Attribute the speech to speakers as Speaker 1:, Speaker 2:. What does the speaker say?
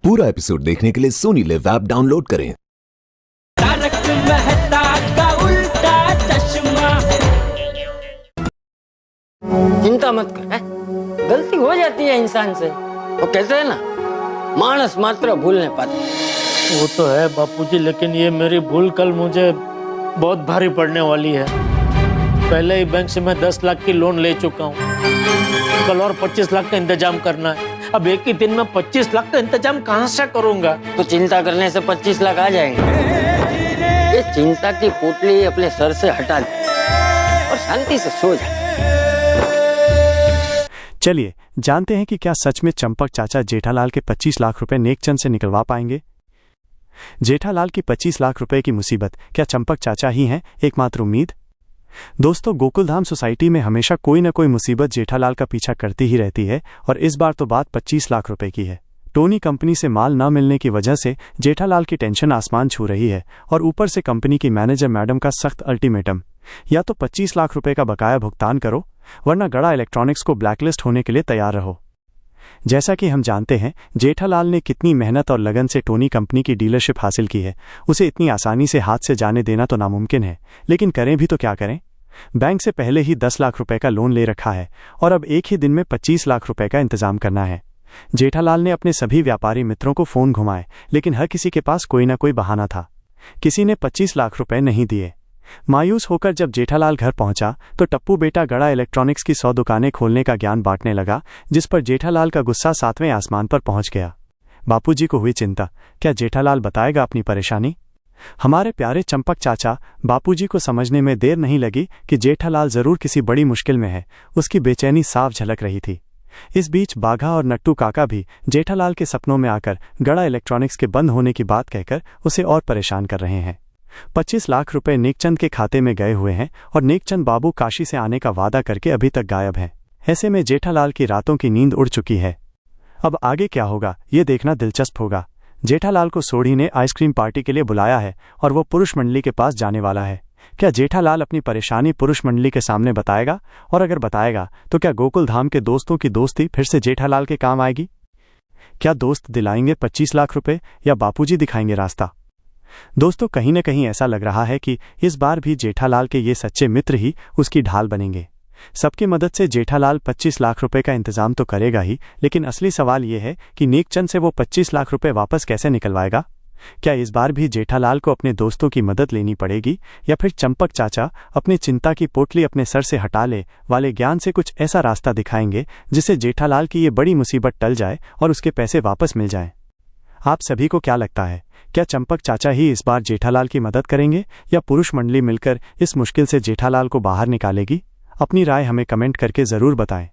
Speaker 1: पूरा एपिसोड देखने के लिए सोनी लिव ऐप डाउनलोड करें।
Speaker 2: तारक मेहता का उल्टा चश्मा।
Speaker 3: चिंता मत कर, गलती हो जाती है इंसान से। वो कहते हैं ना, मानस मात्र भूल नहीं पाता।
Speaker 4: वो तो है बापूजी, लेकिन ये मेरी भूल कल मुझे बहुत भारी पड़ने वाली है। पहले ही बैंक से मैं 10 लाख की लोन ले चुका हूँ, कल और 25 लाख का इंतजाम करना है। अब एक ही दिन में 25 लाख का इंतजाम कहाँ से करूंगा?
Speaker 3: तो चिंता करने से 25 लाख आ जाएंगे। ये चिंता की पोटली अपने सर से हटा दे और शांति से सो जा।
Speaker 5: चलिए जानते हैं कि क्या सच में चंपक चाचा जेठालाल के 25 लाख रुपए नेकचंद से निकलवा पाएंगे। जेठालाल की 25 लाख रुपए की मुसीबत, क्या चंपक चाचा ही हैं एकमात्र उम्मीद? दोस्तों, गोकुलधाम सोसाइटी में हमेशा कोई न कोई मुसीबत जेठालाल का पीछा करती ही रहती है और इस बार तो बात 25 लाख रुपए की है। टोनी कंपनी से माल न मिलने की वजह से जेठालाल की टेंशन आसमान छू रही है और ऊपर से कंपनी की मैनेजर मैडम का सख्त अल्टीमेटम, या तो 25 लाख रुपए का बकाया भुगतान करो वरना गड़ा इलेक्ट्रॉनिक्स को ब्लैकलिस्ट होने के लिए तैयार रहो। जैसा कि हम जानते हैं जेठालाल ने कितनी मेहनत और लगन से टोनी कंपनी की डीलरशिप हासिल की है, उसे इतनी आसानी से हाथ से जाने देना तो नामुमकिन है। लेकिन करें भी तो क्या करें? बैंक से पहले ही 10 लाख रुपए का लोन ले रखा है और अब एक ही दिन में 25 लाख रुपए का इंतजाम करना है। जेठालाल ने अपने सभी व्यापारी मित्रों को फोन घुमाए, लेकिन हर किसी के पास कोई ना कोई बहाना था। किसी ने 25 लाख रुपए नहीं दिए। मायूस होकर जब जेठालाल घर पहुंचा तो टप्पू बेटा गड़ा इलेक्ट्रॉनिक्स की 100 दुकानें खोलने का ज्ञान बांटने लगा, जिस पर जेठालाल का गुस्सा 7वें आसमान पर पहुंच गया। बापूजी को हुई चिंता, क्या जेठालाल बताएगा अपनी परेशानी? हमारे प्यारे चंपक चाचा बापूजी को समझने में देर नहीं लगी कि जेठालाल जरूर किसी बड़ी मुश्किल में है। उसकी बेचैनी साफ झलक रही थी। इस बीच बाघा और नट्टू काका भी जेठालाल के सपनों में आकर गड़ा इलेक्ट्रॉनिक्स के बंद होने की बात कहकर उसे और परेशान कर रहे हैं। 25 लाख रुपए नेकचंद के खाते में गए हुए हैं और नेकचंद बाबू काशी से आने का वादा करके अभी तक गायब हैं। ऐसे में जेठालाल की रातों की नींद उड़ चुकी है। अब आगे क्या होगा ये देखना दिलचस्प होगा। जेठालाल को सोढ़ी ने आइसक्रीम पार्टी के लिए बुलाया है और वो पुरुष मंडली के पास जाने वाला है। क्या जेठालाल अपनी परेशानी पुरुष मंडली के सामने बताएगा? और अगर बताएगा तो क्या गोकुलधाम के दोस्तों की दोस्ती फिर से जेठालाल के काम आएगी? क्या दोस्त दिलाएंगे 25 लाख रुपए या बापूजी दिखाएंगे रास्ता? दोस्तों, कहीं न कहीं ऐसा लग रहा है कि इस बार भी जेठालाल के ये सच्चे मित्र ही उसकी ढाल बनेंगे। सबकी मदद से जेठालाल 25 लाख रुपए का इंतजाम तो करेगा ही, लेकिन असली सवाल ये है कि नेकचंद से वो 25 लाख रुपए वापस कैसे निकलवाएगा? क्या इस बार भी जेठालाल को अपने दोस्तों की मदद लेनी पड़ेगी या फिर चंपक चाचा अपनी चिंता की पोटली अपने सर से हटा ले वाले ज्ञान से कुछ ऐसा रास्ता दिखाएंगे जिससे जेठालाल की ये बड़ी मुसीबत टल जाए और उसके पैसे वापस मिल जाएं? आप सभी को क्या लगता है, क्या चंपक चाचा ही इस बार जेठालाल की मदद करेंगे या पुरुष मंडली मिलकर इस मुश्किल से जेठालाल को बाहर निकालेगी? अपनी राय हमें कमेंट करके जरूर बताएं।